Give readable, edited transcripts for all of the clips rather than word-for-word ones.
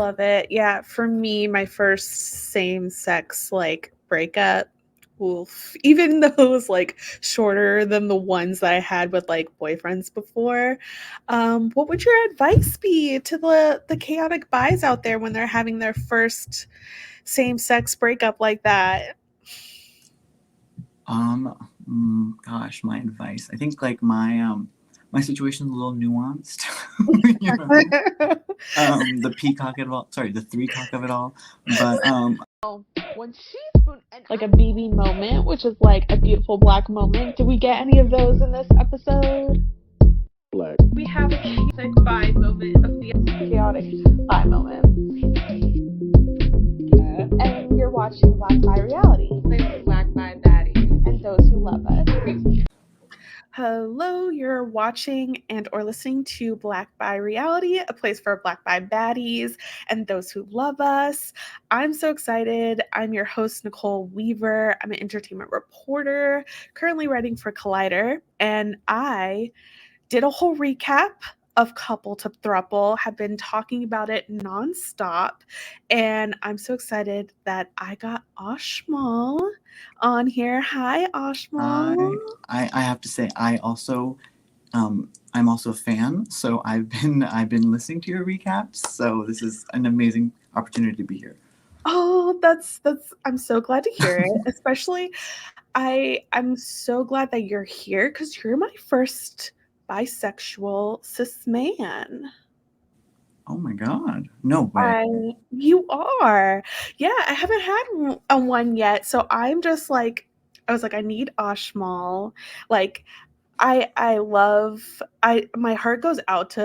love it. Yeah, for me, my first same-sex like breakup, oof, even those like shorter than the ones that I had with like boyfriends before. What would your advice be to the chaotic bis out there when they're having their first same-sex breakup like that? Gosh, my advice. I think like my situation's a little nuanced. You know, the peacock of it all. Sorry, the three cock of it all. But When she's like a BB moment, which is like a beautiful black moment. Did we get any of those in this episode? Black. We have a chaotic bi moment of the chaotic bi moment. And you're watching Black Bi Reality. Black Bi Baddies. And those who love us. Hello, you're watching and or listening to Black Bi Reality, a place for Black Bi Baddies and those who love us. I'm so excited. I'm your host, Nicole Weaver. I'm an entertainment reporter, currently writing for Collider, and I did a whole recap of Couple to Throuple, have been talking about it nonstop, and I'm so excited that I got Ashmal on here. Hi, Ashmal. I have to say I'm also a fan. So I've been listening to your recaps. So this is an amazing opportunity to be here. Oh, that's I'm so glad to hear it. Especially I'm so glad that you're here because you're my first bisexual cis man. Oh my God. No way. You are. Yeah, I haven't had a one yet. So I'm just like, I was like, I need Ashmal. Like, I love, my heart goes out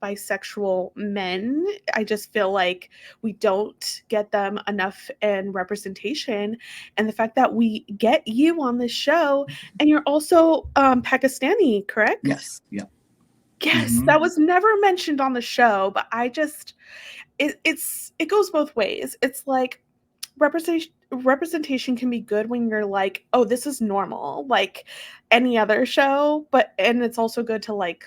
bisexual men. I just feel like we don't get them enough in representation. And the fact that we get you on this show, and you're also Pakistani, correct? Yes. Yeah. Yes, Hmm. that was never mentioned on the show, but it goes both ways. It's like representation can be good when you're like, oh, this is normal, like any other show, and it's also good to like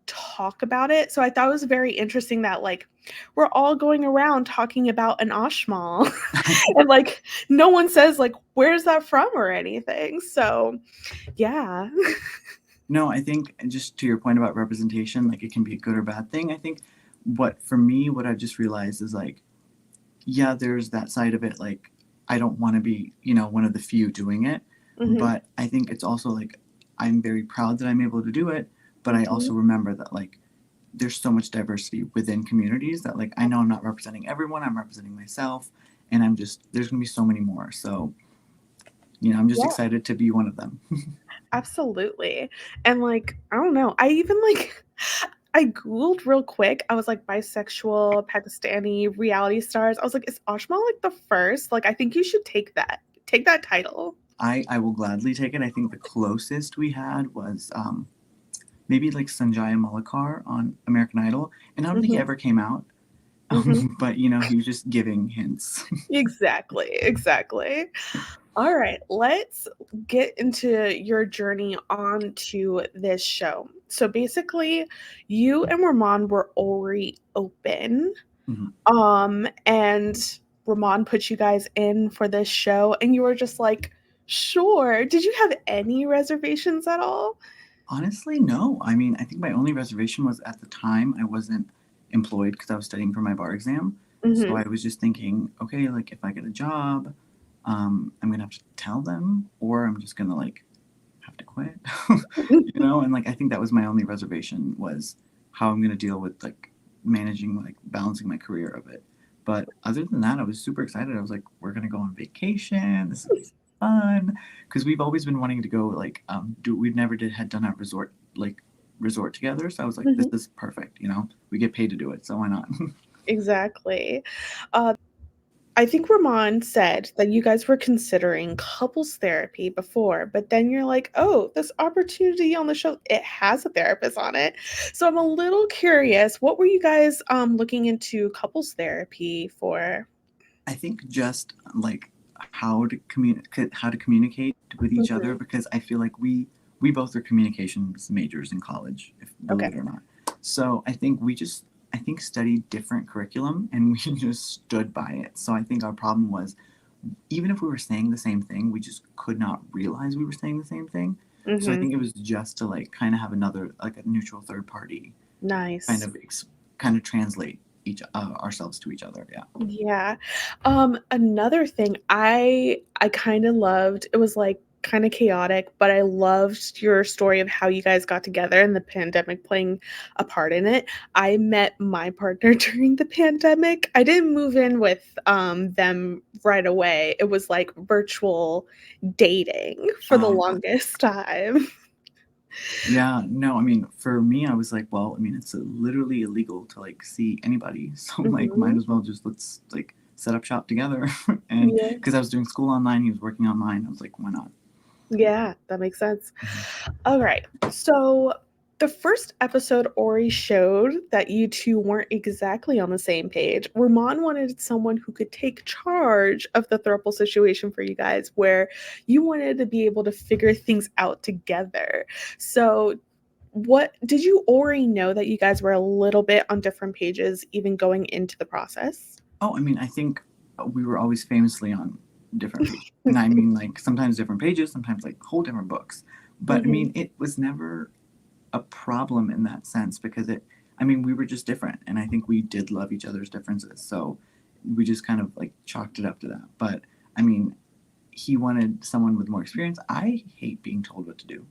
talk about it. So I thought it was very interesting that like we're all going around talking about an Ashmal and like no one says like where's that from or anything. So yeah. No, I think just to your point about representation, like it can be a good or bad thing. I think what I've just realized is like, yeah, there's that side of it. Like, I don't want to be, one of the few doing it. Hmm. But I think it's also like, I'm very proud that I'm able to do it. But I also remember that like, there's so much diversity within communities that like, I know I'm not representing everyone, I'm representing myself. And there's going to be so many more. So, I'm just Yeah. excited to be one of them. Absolutely. And like, I don't know. I even like I Googled real quick. I was like bisexual, Pakistani reality stars. I was like, is Ashma like the first? Like, I think you should take that. Take that title. I will gladly take it. I think the closest we had was maybe like Sanjaya Malakar on American Idol, and I don't think he Hmm. ever came out. Hmm. But he was just giving hints. Exactly. Exactly. All right, let's get into your journey onto this show. So basically, you and Ramon were already open. Mhm. And Ramon put you guys in for this show, and you were just like, sure. Did you have any reservations at all? Honestly, no. I mean, I think my only reservation was at the time I wasn't employed because I was studying for my bar exam. So Hmm. I was just thinking, okay, like if I get a job, I'm gonna have to tell them, or I'm just gonna like have to quit, And like I think that was my only reservation was how I'm gonna deal with like managing like balancing my career of it. But other than that, I was super excited. I was like, we're gonna go on vacation. This is fun because we've always been wanting to go like we've never had done a resort together. So I was like, this Hmm. is perfect. We get paid to do it, so why not? Exactly. I think Ramon said that you guys were considering couples therapy before, but then you're like, oh, this opportunity on the show, it has a therapist on it. So I'm a little curious, what were you guys looking into couples therapy for? I think just like how to communicate with each other Hmm. because I feel like we both are communications majors in college, if Okay. believe it or not. So I think we just I think, studied different curriculum, and we just stood by it. So I think our problem was, even if we were saying the same thing, we just could not realize we were saying the same thing. So I Mm-hmm. think it was just to like kind of have another, like a neutral third party kind Nice. of kind of translate each ourselves to each other. Yeah. Yeah. Another thing I kinda loved, it was, like, kinda chaotic, but I loved your story of how you guys got together and the pandemic playing a part in it. I met my partner during the pandemic. I didn't move in with, them right away. It was, like, virtual dating for the Yeah. longest time. Yeah, no, I mean, for me, I was like, well, I mean, it's literally illegal to like see anybody, so like, might Mhm. as well just let's like set up shop together. And Yeah. because I was doing school online, he was working online, I was like, why not? Yeah, that makes sense. Mhm. Alright, so the first episode already showed that you 2 weren't exactly on the same page. Ramon wanted someone who could take charge of the throuple situation for you guys, where you wanted to be able to figure things out together. So, what did you already know that you guys were a little bit on different pages even going into the process? Oh, I mean, I think we were always famously on different pages, and I mean, like sometimes different pages, sometimes like whole different books. But I Mhm, mean, it was never a problem in that sense because I mean, we were just different, and I think we did love each other's differences, so we just kind of like chalked it up to that. But I mean, he wanted someone with more experience. I hate being told what to do.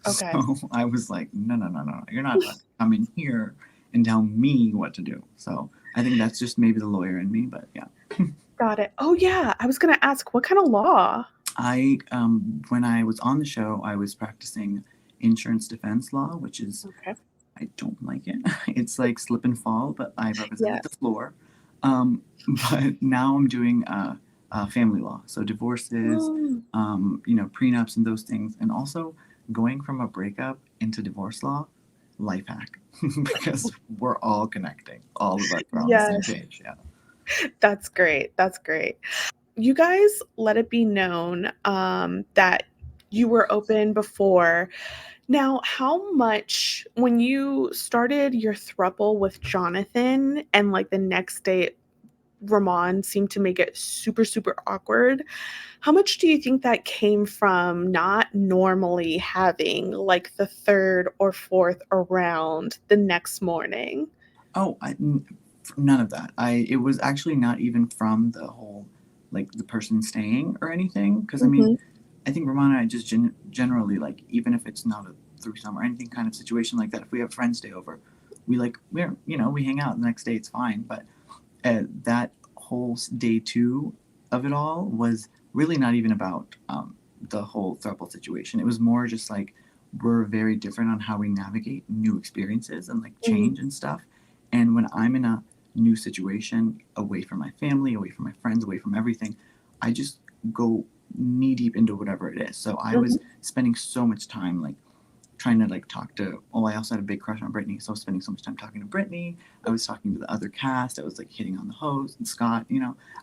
So okay. I was like, no, no, no, no. You're not about to come in here and tell me what to do. So I think that's just maybe the lawyer in me, but yeah. Got it. Oh, yeah, I was gonna ask, what kinda law? When I was on the show, I was practicing insurance defense law, which is, Okay. I don't like it. It's like slip and fall, but I represented the Yes. floor. Um, but now I'm doing family law, so divorces, Oh. prenups and those things, and also going from a breakup into divorce law, life hack, because we're all connecting. All of us are on the same Yes, page. Yeah. that's great, that's great. You guys let it be known, that you were open before. Now, how much when you started your throuple with Jonathan and, like, the next day Ramon seemed to make it super, super awkward, how much do you think that came from not normally having, like, the 3rd or 4th around the next morning? Oh, none of that. It was actually not even from the whole like the person staying or anything. Because I mean, Mhm, I think Ramon and I just generally like, even if it's not a threesome or anything kind of situation like that, if we have friends stay over, we hang out the next day. It's fine. But that whole day two of it all was really not even about the whole throuple situation. It was more just like we're very different on how we navigate new experiences and like mhm, change and stuff. And when I'm in a new situation, away from my family, away from my friends, away from everything, I just go knee deep into whatever it is. So I mhm. was spending so much time like trying to like talk to, oh, I also had a big crush on Brittany, so I was spending so much time talking to Brittany. I was talking to the other cast. I was like hitting on the host and Scott.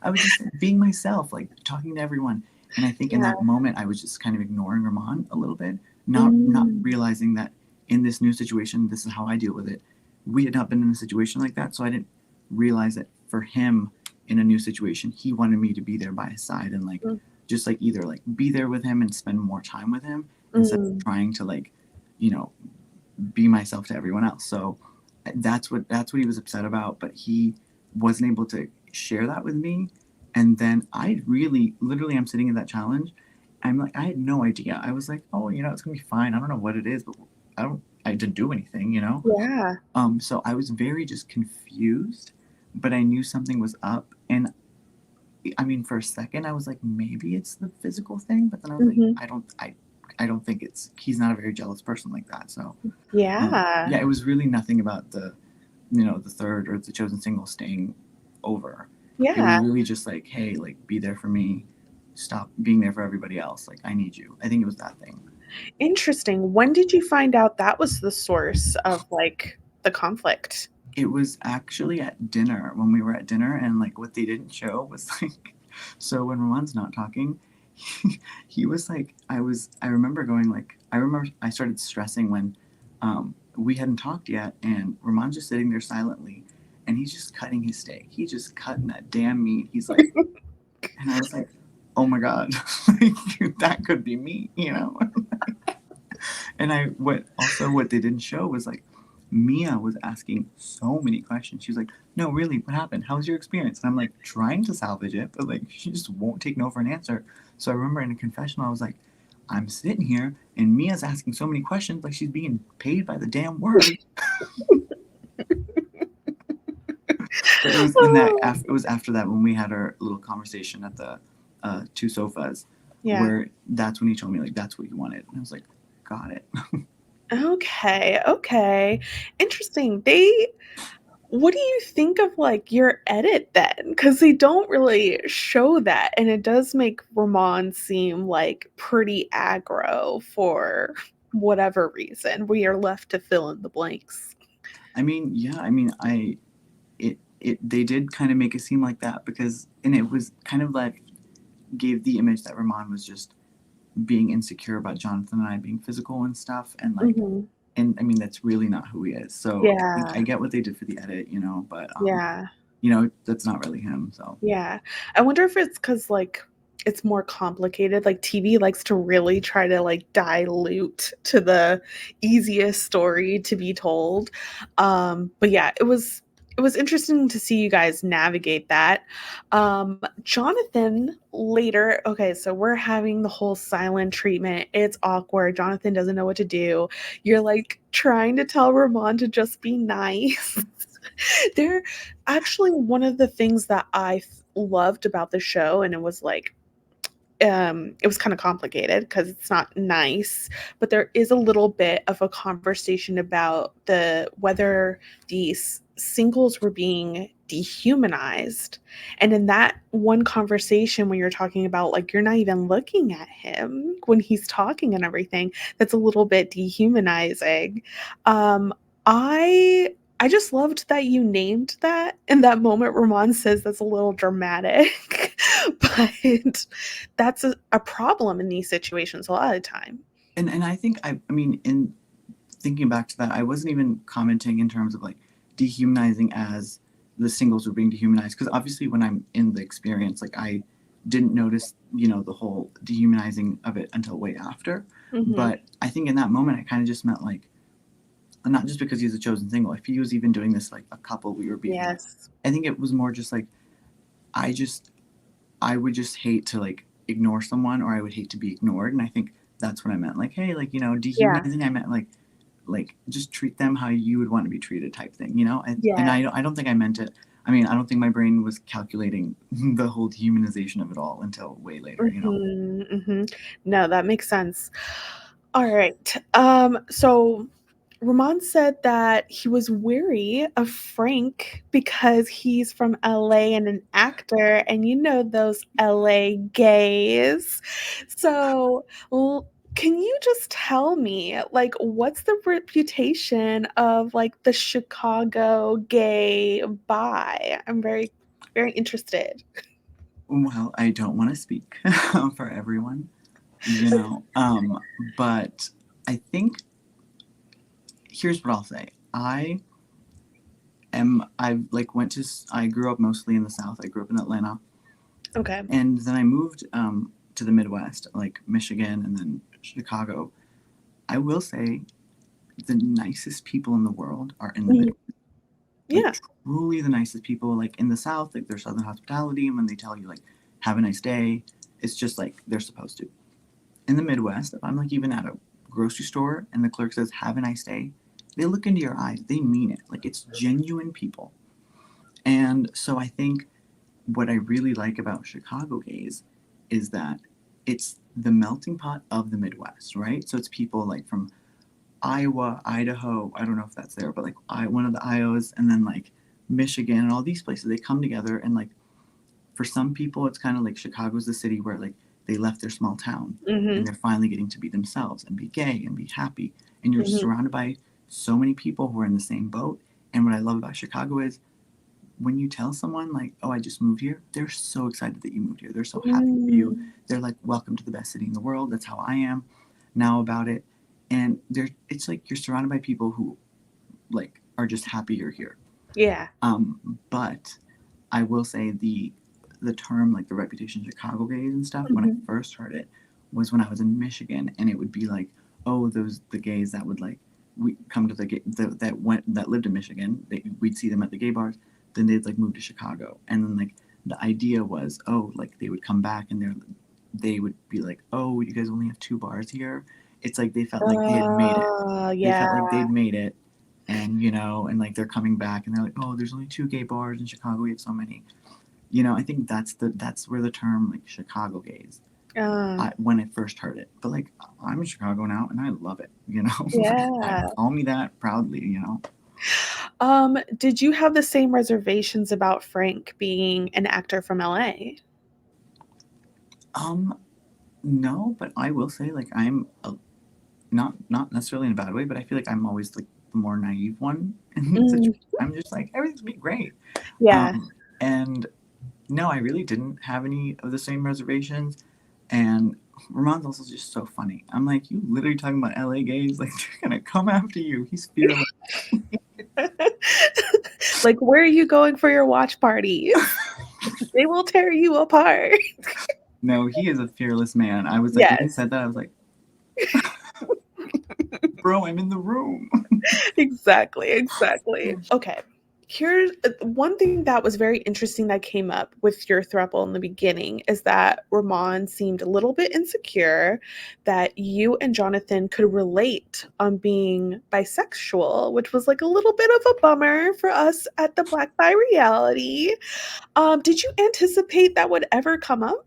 I was just being myself, like talking to everyone. And I think in Yeah. that moment, I was just kind of ignoring Ramon a little bit, not Mm, realizing that in this new situation, this is how I deal with it. We had not been in a situation like that, so I didn't realize that for him in a new situation, he wanted me to be there by his side and like mm, just like either like be there with him and spend more time with him instead mm. of trying to like you know be myself to everyone else. So that's what he was upset about, but he wasn't able to share that with me. And then I really literally I'm sitting in that challenge. I'm like I had no idea. I was like, oh, it's gonna be fine. I don't know what it is, but I didn't do anything. Yeah. So I was very just confused, but I knew something was up. And I mean, for a second, I was like, maybe it's the physical thing, but then I was like, Mhm. I don't think he's not a very jealous person like that. So, Yeah. yeah, it was really nothing about the third or the chosen single staying over. It was Yeah. really just like, hey, like, be there for me. Stop being there for everybody else. Like, I need you. I think it was that thing. Interesting. When did you find out that was the source of, like, the conflict? It was actually at dinner when we were at dinner, and like what they didn't show was like, so when Ramon's not talking, he was like, I remember going like, I remember I started stressing when we hadn't talked yet, and Ramon's just sitting there silently, and he's just cutting his steak. He's just cutting that damn meat. He's like, and I was like, oh my god, that could be me, you know. And what they didn't show was like Mia was asking so many questions. She was like, no, really, what happened? How was your experience? And I'm like trying to salvage it, but like she just won't take no for an answer. So I remember in a confessional, I was like, I'm sitting here and Mia's asking so many questions like she's being paid by the damn word. But it was in that it was after that when we had our little conversation at the two sofas, Yeah. where that's when he told me like that's what you wanted, and I was like, got it. Okay. Okay. Interesting. What do you think of like your edit then? Because they don't really show that, and it does make Ramon seem like pretty aggro for whatever reason. We are left to fill in the blanks. I mean, yeah, I mean, they did kind of make it seem like that because, and it was kind of like gave the image that Ramon was just being insecure about Jonathan and I being physical and stuff, and like, Mhm. and I mean that's really not who he is. So Yeah. I get what they did for the edit, you know, but Yeah. you know, that's not really him. So Yeah. I wonder if it's because like it's more complicated. Like TV likes to really try to like dilute to the easiest story to be told. But yeah, it was interesting to see you guys navigate that. Jonathan later, okay, so we're having the whole silent treatment. It's awkward. Jonathan doesn't know what to do. You're like trying to tell Ramon to just be nice. They're actually one of the things that loved about the show, and it was like it was kind of complicated because it's not nice, but there is a little bit of a conversation about the whether these singles were being dehumanized. And in that one conversation when you're talking about like you're not even looking at him when he's talking and everything, that's a little bit dehumanizing. um I just loved that you named that in that moment. Ramon says that's a little dramatic, but that's a problem in these situations a lot of the time. and I think I mean in thinking back to that, I wasn't even commenting in terms of like dehumanizing as the singles were being dehumanized because obviously when I'm in the experience, like I didn't notice, you know, the whole dehumanizing of it until way after. Mm-hmm. But I think in that moment, I kind of just meant like, not just because he's a chosen single. If he was even doing this like a couple we were being with, Yes. I think it was more just like I just I would just hate to like ignore someone or I would hate to be ignored. And I think that's what I meant. Like, hey, like, you know, Yeah. dehumanizing, I meant like just treat them how you would want to be treated type thing, you know? And Yeah. I don't think I meant it. I mean, I don't think my brain was calculating the whole dehumanization of it all until way later, you know? Mm-hmm. Mm-hmm. No, that makes sense. All right. So Ramon said that he was wary of Frank because he's from LA and an actor, and you know those LA gays. So, can you just tell me, like, what's the reputation of like the Chicago gay bi? I'm very, very interested. Well, I don't want to speak for everyone, you know? But I think here's what I'll say. I grew up mostly in the South. I grew up in Atlanta. Okay. And then I moved to the Midwest, like Michigan and then Chicago. I will say the nicest people in the world are in the Mhm. Midwest. Like Yeah. truly the nicest people. Like in the South, like their Southern hospitality, and when they tell you like have a nice day, it's just like they're supposed to. In the Midwest, if I'm like even at a grocery store and the clerk says have a nice day, they look into your eyes. They mean it. Like it's genuine people. And so I think what I really like about Chicago gays is that it's the melting pot of the Midwest, right? So it's people like from Iowa, Idaho. I don't know if that's there, but like one of the Iowas, and then like Michigan and all these places. They come together, and like for some people, it's kind of like Chicago's the city where like they left their small town Mhm. and they're finally getting to be themselves and be gay and be happy. And you're Mhm. surrounded by so many people who are in the same boat. And what I love about Chicago is when you tell someone like, "Oh, I just moved here," they're so excited that you moved here. They're so happy for you. Mm. They're like, "Welcome to the best city in the world." That's how I am now about it. And it's like you're surrounded by people who like are just happy you're here. Yeah. But I will say the term like the reputation Chicago gays and stuff, when I Mhm. first heard it was when I was in Michigan, and it would be like, oh, those the gays that would like we come to that lived in Michigan. We'd see them at the gay bars. Then they'd like move to Chicago, and then like the idea was, oh, like they would come back and they would be like, oh, you guys only have 2 bars here. It's like they felt like they had made it. They Yeah. felt like they'd made it, and and like they're coming back and they're like, oh, there's only 2 gay bars in Chicago. We have so many. I think that's where the term like Chicago gays. Uh, When I first heard it, but like I'm in Chicago now and I love it. I yeah. call me that proudly. Did you have the same reservations about Frank being an actor from LA? Um, no, but I will say like not necessarily in a bad way, but I feel like I'm always like the more naive one in the Mm, situation. I'm just like everything's gonna be great. yeah. And no, I really didn't have any of the same reservations. And Ramon's also just so funny. I'm like, you literally talking about LA gays? Like, they're gonna come after you. He's fearless. Like, where are you going for your watch parties? They will tear you apart. No, he is a fearless man. I was like, when he Yes, said that, I was like, bro, I'm in the room. exactly, exactly. Okay. Here's one thing that was very interesting that came up with your throuple in the beginning is that Ramon seemed a little bit insecure that you and Jonathan could relate on being bisexual, which was like a little bit of a bummer for us at the Black Bi Reality. Did you anticipate that would ever come up?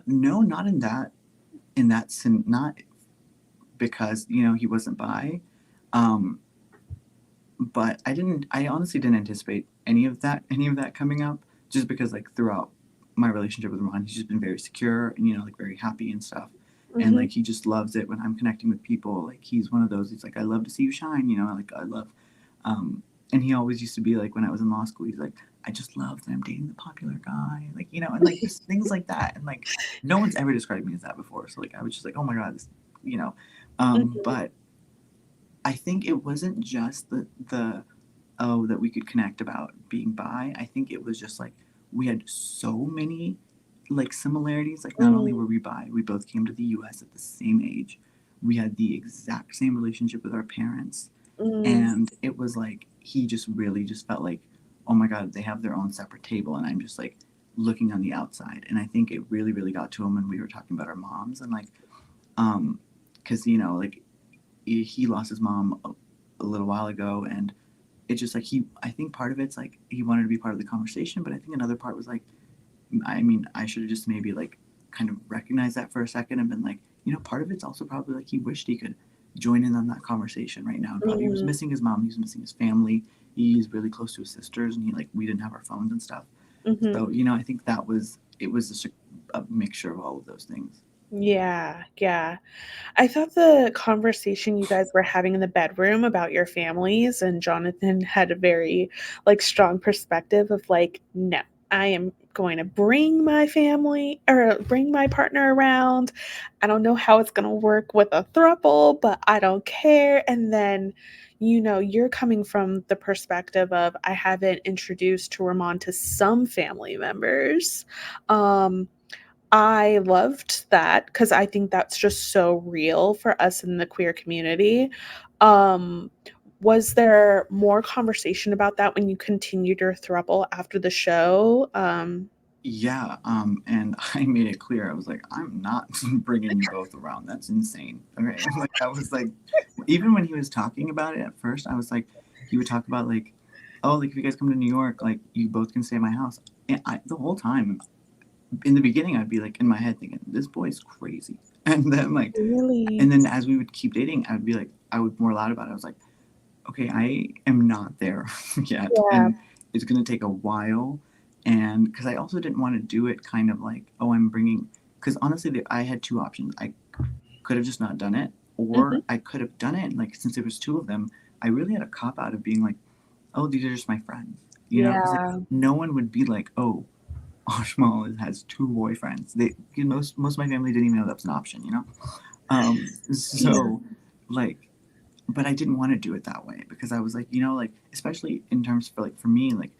No, not not because he wasn't bi. Um, but I honestly didn't anticipate any of that coming up, just because like throughout my relationship with Ron, he's just been very secure and like very happy and stuff. And Mhm. like he just loves it when I'm connecting with people. Like he's one of those, he's like, I love to see you shine, like I love um and he always used to be like, when I was in law school, he's like, I just love that I'm dating the popular guy, like and like just things like that. And like no one's ever described me as that before, so like I was just like, oh my god, this you know Mhm. but I think it wasn't just the oh that we could connect about being bi. I think it was just like we had so many like similarities. Like not only Mm, were we bi, we both came to the U.S. at the same age. We had the exact same relationship with our parents, mm, and it was like he just really just felt like, oh my god, they have their own separate table, and I'm just like looking on the outside. And I think it really really got to him when we were talking about our moms and like because like he lost his mom a little while ago, and it's just like I think part of it's like he wanted to be part of the conversation, but I think another part was like, I mean, I should have just maybe like kind of recognized that for a second and been like, part of it's also probably like he wished he could join in on that conversation right now, and probably he was mm, missing his mom, he was missing his family, he's really close to his sisters, and we didn't have our phones and stuff. mhm. So I think it was just a mixture of all of those things. Yeah, yeah. I thought the conversation you guys were having in the bedroom about your families and Jonathan had a very, like, strong perspective of, like, "No, I am going to bring my family or bring my partner around. I don't know how it's gonna work with a throuple, but I don't care." And then, you're coming from the perspective of, "I haven't introduced Ramon to some family members." Um, I loved that because I think that's just so real for us in the queer community. Um, was there more conversation about that when you continued your throuple after the show? Yeah, and I made it clear. I was like, I'm not bringing you both around. That's insane. Okay, like I was like, even when he was talking about it at first, I was like, he would talk about like, oh, like if you guys come to New York, like you both can stay at my house. And the whole time, in the beginning, I'd be like in my head thinking, this boy's crazy. And Really? then as we would keep dating, I'd be like, I would more loud about it. I was like, okay, I am not there yet, Yeah. and it's gonna take a while. And because I also didn't want to do it kind of like, oh, I'm bringing. Because honestly, I had two options. I could have just not done it, or Mhm. I could have done it. And like, since there was two of them, I really had a cop out of being like, oh, these are just my friends, because like Yeah. no one would be like, oh, Ashmal has two boyfriends. Most of my family didn't even know that was an option. Yeah. So like but I didn't want to do it that way because I was like, like especially in terms for like for me, like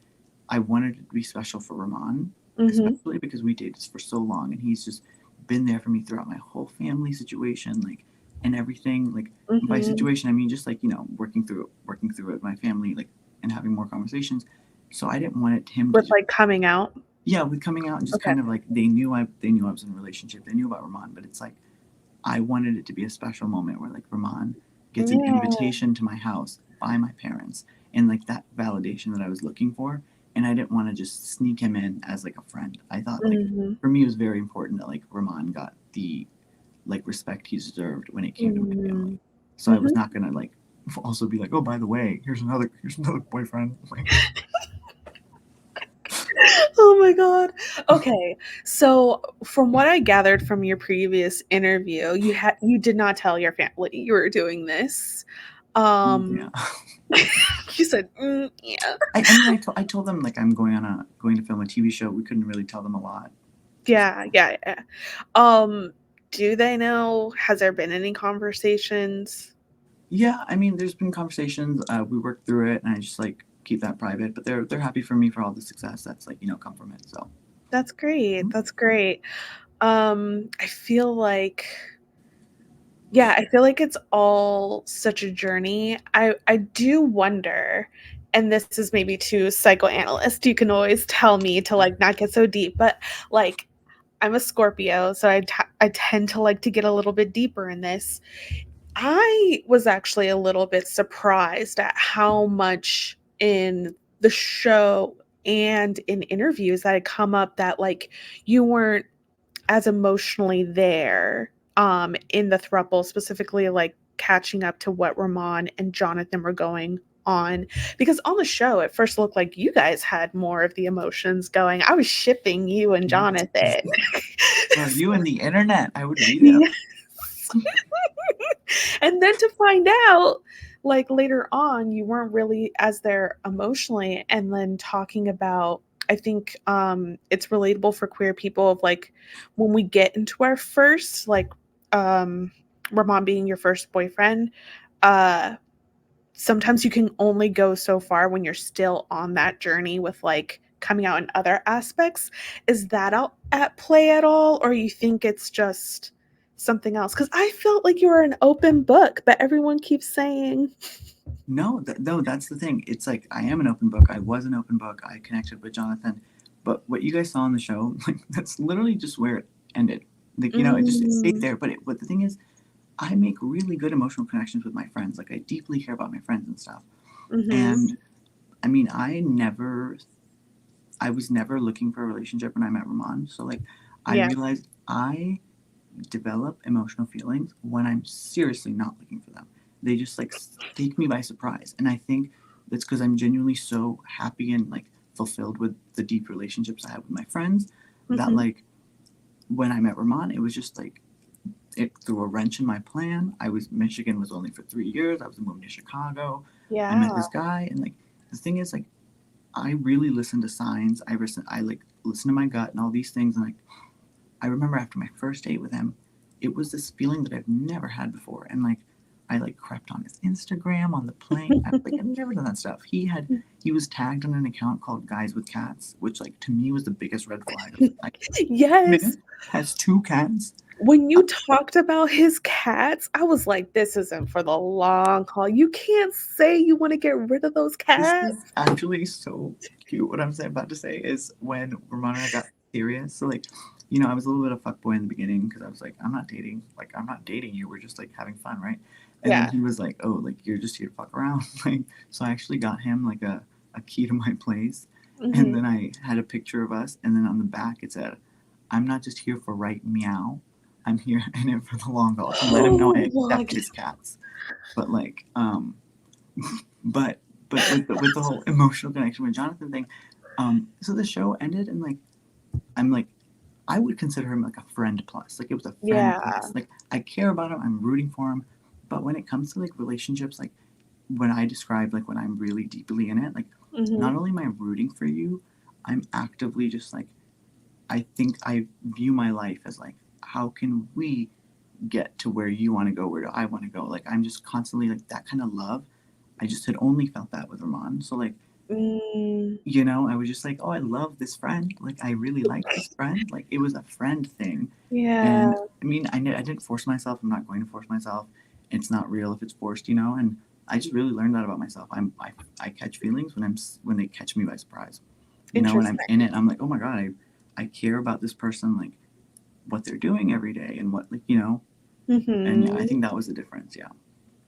I wanted it to be special for Rahman, Mm-hmm. especially because we dated for so long and he's just been there for me throughout my whole family situation, like and everything. Like by Mm-hmm. situation I mean just like, working through it with my family, like and having more conversations. So I didn't want him to With just like coming out. with coming out and just Okay. kind of like they knew I was in a relationship. They knew about Rahman, but it's like I wanted it to be a special moment where like Rahman gets an Yeah. invitation to my house by my parents and like that validation that I was looking for. And I didn't want to just sneak him in as like a friend. I thought like Mm-hmm. for me it was very important that like Rahman got the like respect he deserved when it came to my family. So I was Mm-hmm. not gonna like also be like, oh by the way, here's another boyfriend. Like Oh my God. Okay. So from what I gathered from your previous interview, you did not tell your family you were doing this. yeah. Um you said, yeah. I told them like I'm going to film a TV show. We couldn't really tell them a lot. Yeah, yeah, yeah. Um, do they know? Has there been any conversations? Yeah, I mean, there's been conversations. We worked through it, and I just like keep that private. But they're happy for me for all the success that's like come from it. So That's great. mhm. That's great. I feel like yeah, I feel like it's all such a journey. I do wonder, and this is maybe to psychoanalyst, you can always tell me to like not get so deep, but like I'm a Scorpio, so I tend to like to get a little bit deeper in this. I was actually a little bit surprised at how much in the show and in interviews that had come up that like you weren't as emotionally there in the throuple, specifically like catching up to what Ramon and Jonathan were going on, because on the show it first looked like you guys had more of the emotions going. I was shipping you and Jonathan. Well, you and the internet, I would read it. Yes. And then to find out like later on you weren't really as there emotionally, and then talking about, I think it's relatable for queer people of like when we get into our first like um Ramon being your first boyfriend, uh sometimes you can only go so far when you're still on that journey with like coming out in other aspects. Is that out at play at all, or you think it's just something else? Because I felt like you were an open book, but everyone keeps saying No, that's the thing. It's like I am an open book. I was an open book. I connected with Jonathan, but what you guys saw on the show, like that's literally just where it ended. Like it stayed mm, there. But the thing is, I make really good emotional connections with my friends. Like I deeply care about my friends and stuff. mm-hmm, And I mean, I was never looking for a relationship when I met Ramon. So like, I yeah, realized I develop emotional feelings when I'm seriously not looking for them. They just like take me by surprise, and I think that's because I'm genuinely so happy and like fulfilled with the deep relationships I have with my friends that mm-hmm, like when I met Ramon, it was just like it threw a wrench in my plan. Michigan was only for 3 years. I was moving to Chicago. I met yeah, this guy, and like the thing is like I really listen to signs. I like listen to my gut and all these things. And like I remember after my first date with him, it was this feeling that I've never had before. And like I like crept on his Instagram on the plane. I've never done that stuff. He was tagged on an account called Guys with Cats, which like to me was the biggest red flag. Like yes. man has two cats. When you talked about his cats, I was like, this isn't for the long haul. You can't say you want to get rid of those This cats. is actually so cute. What about to say is when Ramon and I got serious. So like, I was a little bit of fuckboy in the beginning because I was like, I'm not dating. Like, I'm not dating you. We're just like having fun, right? And then Yeah. he was like, oh, like you're just here to fuck around. Like, so I actually got him like a key to my place, and Hmm. then I had a picture of us, and then on the back it said, I'm not just here for right meow. I'm here in it for the long haul to let him know I Oh my accept his cats. But like, but with the whole emotional connection with Jonathan thing, so the show ended and like I'm like I would consider him like a friend plus. Like it was a friend yeah. plus. Like I care about him, I'm rooting for him. But when it comes to like relationships, like when I describe like when I'm really deeply in it, like Hmm. not only am I rooting for you, I'm actively just like I think I view my life as like how can we get to where you want to go, where do I want to go. Like I'm just constantly like that kind of love. I just had only felt that with Rahman. So like, Mm, you know, I was just like, oh, I love this friend. Like I really like this friend. Like it was a friend thing. yeah. And I mean, I didn't force myself. I'm not going to force myself. It's not real if it's forced, you know. And I just really learned that about myself. I catch feelings when they catch me by surprise. You know, when I'm Interesting. in it, I'm like, oh my god, I care about this person, like what they're doing every day and what, like, you know. And yeah, I Mm-hmm. think that was the difference. Yeah.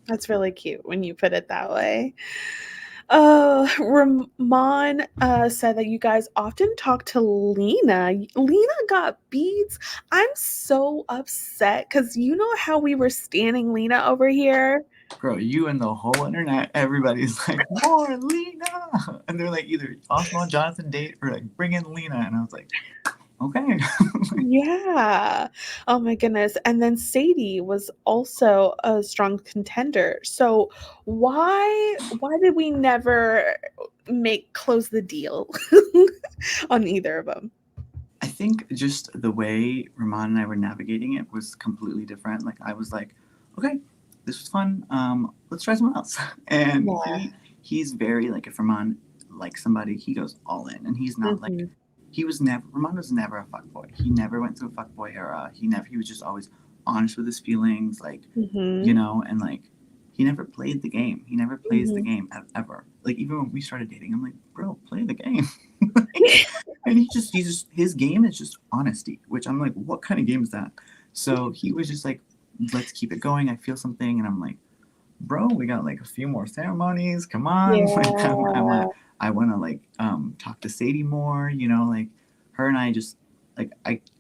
That's really cute when you put it that way. Ramon said that you guys often talk to Lena. Lena got beads. I'm so upset because you know how we were standing Lena over here? Bro, you and the whole internet, everybody's like, more Lena. And they're like, either Ashmal Jonathan date or like bring in Lena. And I was like, okay. Yeah. Oh my goodness. And then Sadie was also a strong contender. So why did we never make close the deal on either of them? I think just the way Ramon and I were navigating it was completely different. Like I was like, okay, this was fun. Let's try someone else. And Yeah. he's very like if Ramon likes somebody, he goes all in. And he's not like Hmm. he was never Ramon was never a fuckboy. He never went through a fuckboy era. He was just always honest with his feelings, like, you Hmm. know, and like he never played the game. He never plays the Hmm. game ever. Like even when we started dating, I'm like, bro, play the game. And he's just his game is just honesty, which I'm like, what kind of game is that? So he was just like, let's keep it going. I feel something, and I'm like, bro, we got like a few more ceremonies. Come on, like Yeah. I want to like talk to Sadie more. You know, like her and I just like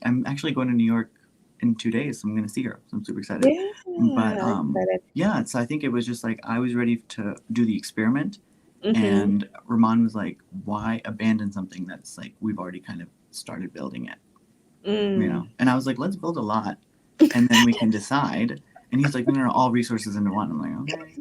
I'm actually going to New York in 2 days. So I'm gonna see her. So I'm super excited. But Yeah. Excited. yeah, so I think it was just like I was ready to do the experiment, Hmm. and Rahman was like, why abandon something that's like we've already kind of started building it, you Mm. know? And I was like, let's build a lot and then we can decide. And he's like, no, no, no, all resources into one. I'm like, okay.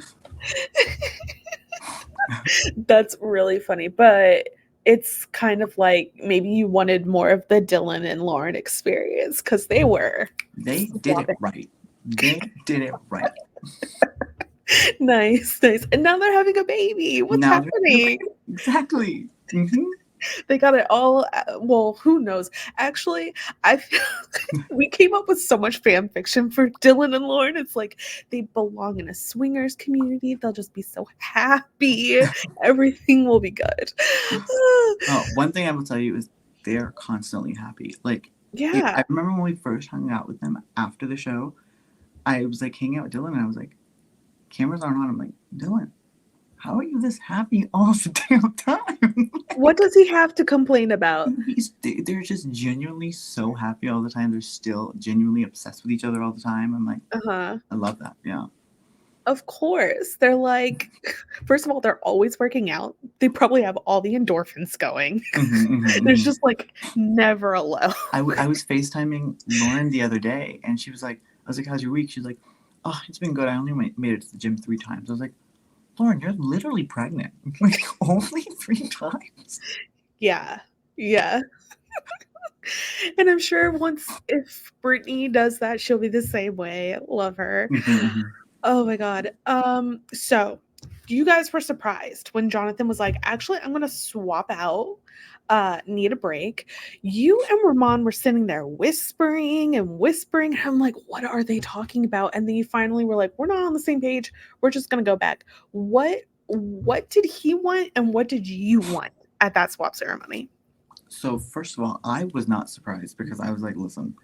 That's really funny, but it's kind of like maybe you wanted more of the Dylan and Lauren experience because they were They did it swapping. right. They did it right. Nice, nice. And now they're having a baby. What's Now they're having a happening? baby. Exactly. They got it all. Well, who knows? Actually, I feel we came up with so much fan fiction for Dylan and Lauren. It's like they belong in a swingers community. They'll just be so happy. Everything will be good. Oh, one thing I will tell you is they're constantly happy. Like, Yeah. I remember when we first hung out with them after the show, I was like hanging out with Dylan and I was like, cameras aren't on. I'm like, Dylan, how are you this happy all the damn time? What does he have to complain about? They're just genuinely so happy all the time. They're still genuinely obsessed with each other all the time. I'm like, Uh-huh. I love that. Yeah. Of course. They're like, first of all, they're always working out. They probably have all the endorphins going. There's just like never a low. I was FaceTiming Lauren the other day and she was like, I was like, how's your week? She's like, oh, it's been good. I only made it to the gym 3 times. I was like, Lauren, you're literally pregnant. Like, only 3 times? Yeah. Yeah. And I'm sure once if Brittany does that, she'll be the same way. Love her. Oh my god. So you guys were surprised when Jonathan was like, actually, I'm gonna swap out. Need a break. You and Ramon were sitting there whispering and whispering. I'm like, what are they talking about? And then you finally were like, we're not on the same page. We're just gonna go back. What did he want and what did you want at that swap ceremony? So, first of all, I was not surprised because I was like, listen,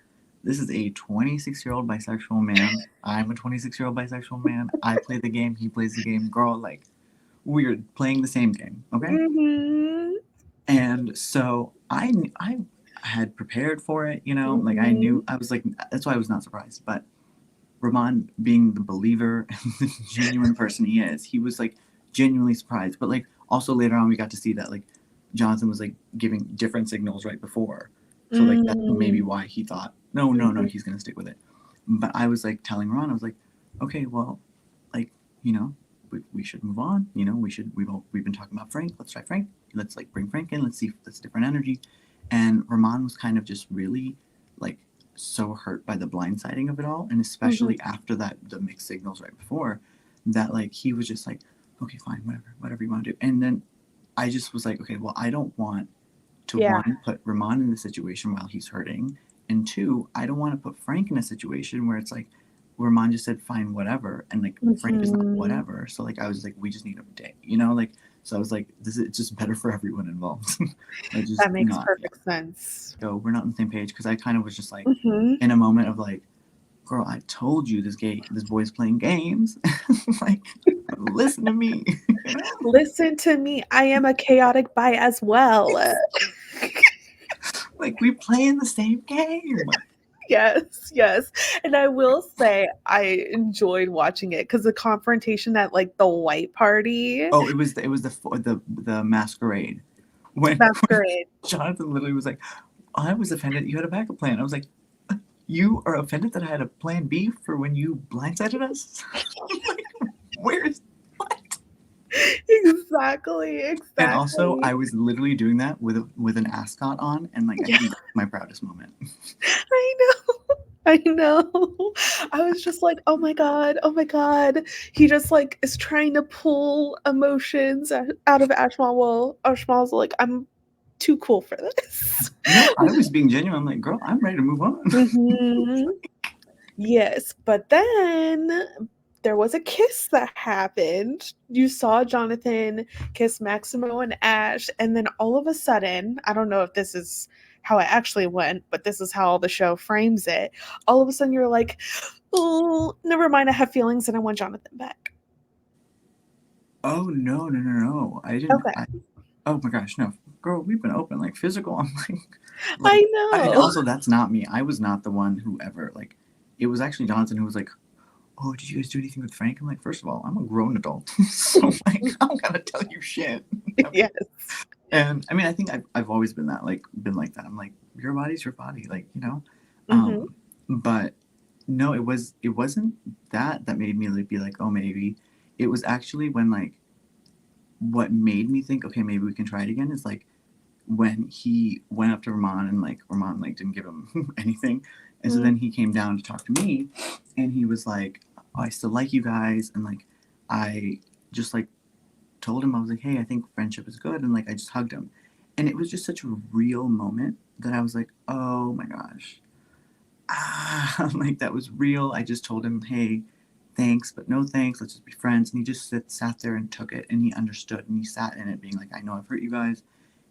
this is a 26-year-old bisexual man. I'm a 26-year-old bisexual man. I play the game. He plays the game. Girl, like, we're playing the same game. Okay. Mm-hmm. And so I had prepared for it, you know, like I Mm-hmm. knew I was like that's why I was not surprised. But Ramon being the believer and the genuine person he is, he was like genuinely surprised. But like also later on we got to see that like Jonathan was like giving different signals right before. So like that's maybe Mm-hmm. why he thought, no, no, no, he's gonna stick with it. But I was like telling Ron, I was like, okay, well, like, you know, we should move on. You know, we've been talking about Frank. Let's try Frank. Let's like bring Frank in. Let's see if that's different energy. And Ramon was kind of just really like so hurt by the blindsiding of it all, and especially after that, the mixed signals right before that, like he was just like, okay, fine, whatever you want to do. And then I just was like, okay, well, I don't want to Yeah. one, put Rehman in the situation while he's hurting, and two, I don't want to put Frank in a situation where it's like Rehman just said fine, whatever, and like Frank is not Mhm. whatever. So like I was like, we just need a day, you know, like so I was like, this is just better for everyone involved. Like just That makes not, yeah. perfect sense. So we're not on the same page because I kind of was just like Mhm. in a moment of like, girl, I told you this boy's playing games. Like, listen to me, you know? Listen to me, I am a chaotic bi as well. Like we play in the same game. Yes, yes, and I will say I enjoyed watching it because the confrontation at, like, the white party Oh, it was the masquerade when masquerade. Jonathan literally was like, I was offended you had a backup plan. I was like, you are offended that I had a plan B for when you blindsided us? Like, where's what? Exactly, And also, exactly. I was literally doing that with an ascot on, and like I Yeah, think that's my proudest moment. I know, I know. I was just like, oh my god." He just, like, is trying to pull emotions out of Ashmal. Well, Ashmal's like, "I'm too cool for this." No, I was being genuine. I'm like, girl, I'm ready to move on. Mhm. Yes, but then there was a kiss that happened. You saw Jonathan kiss Maximo and Ash, and then all of a sudden, I don't know if this is how it actually went, but this is how the show frames it. All of a sudden, you're like, "Oh, never mind. I have feelings, and I want Jonathan back." Oh no, no, no, no! I didn't. Okay, Oh my gosh, no, girl, we've been open like physical. I'm like, I and know. also that's not me. I was not the one who ever like. It was actually Jonathan who was like, "Oh, did you guys do anything with Frank?" I'm like, first of all, I'm a grown adult, so like, I don't gotta tell you shit. Yes. And I mean, I think I've always been like that. I'm like, your body's your body, like you know. Mhm. But no, it wasn't that made me like be like, oh, maybe. It was actually when like what made me think, okay, maybe we can try it again is like when he went up to Ramon and like Ramon like didn't give him anything. And so Mm. then he came down to talk to me and he was like, oh, I still like you guys. And like, I just like told him, I was like, hey, I think friendship is good. And like, I just hugged him. And it was just such a real moment that I was like, oh my gosh. Ah, like that was real. I just told him, hey, thanks, but no thanks. Let's just be friends. And he just sat there and took it and he understood and he sat in it being like, I know I've hurt you guys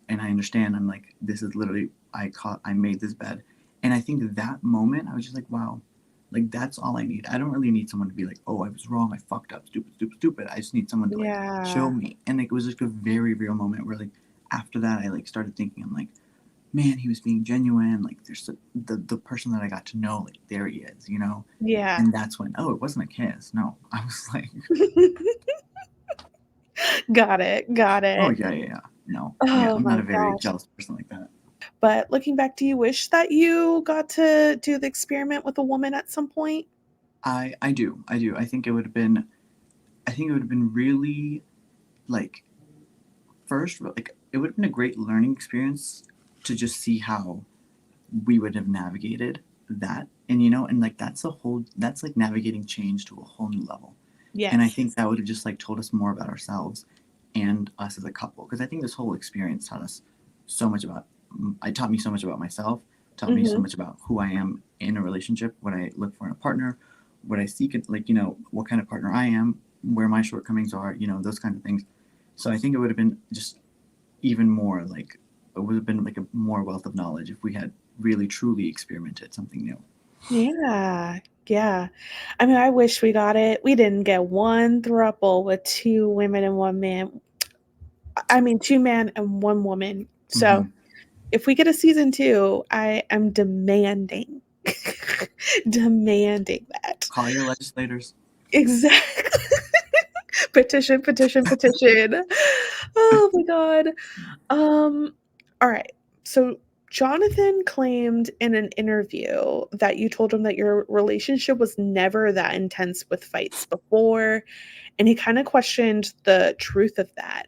and I understand. I'm like, this is literally I made this bed. And I think that moment I was just like, wow, like that's all I need. I don't really need someone to be like, oh, I was wrong, I fucked up, stupid, stupid, stupid. I just need someone to like show Yeah. me. And like, it was just a very real moment where like after that I like started thinking, I'm like, man, he was being genuine. Like there's the person that I got to know, like there he is, you know? Yeah. And that's when, oh, it wasn't a kiss. No, I was like, Got it, got oh it. yeah, yeah, yeah. No, yeah, Oh I'm not my a very gosh. jealous person like that. But looking back, do you wish that you got to do the experiment with a woman at some point? I do. I think it would have been really like first like it would have been a great learning experience to just see how we would have navigated that. And you know, and like that's like navigating change to a whole new level. And I Yes. think that would have just like told us more about ourselves and us as a couple. Because I think this whole experience taught us so much about it taught me so much about myself, taught me so Mhm. much about who I am in a relationship, what I look for in a partner, what I seek in, like, you know, what kind of partner I am, where my shortcomings are, you know, those kinds of things. So I think it would have been just even more like it would have been like a more wealth of knowledge if we had really truly experimented something new. Yeah, yeah. I mean, I wish we got it. We didn't get one throuple with 2 women and 1 man. I mean, 2 men and 1 woman. So, Mm-hmm. if we get a season 2, I am demanding demanding that. Call your legislators. Exactly. Petition, petition, petition. Oh my god. Um, all right. So Jonathan claimed in an interview that you told him that your relationship was never that intense with fights before, and he kind of questioned the truth of that.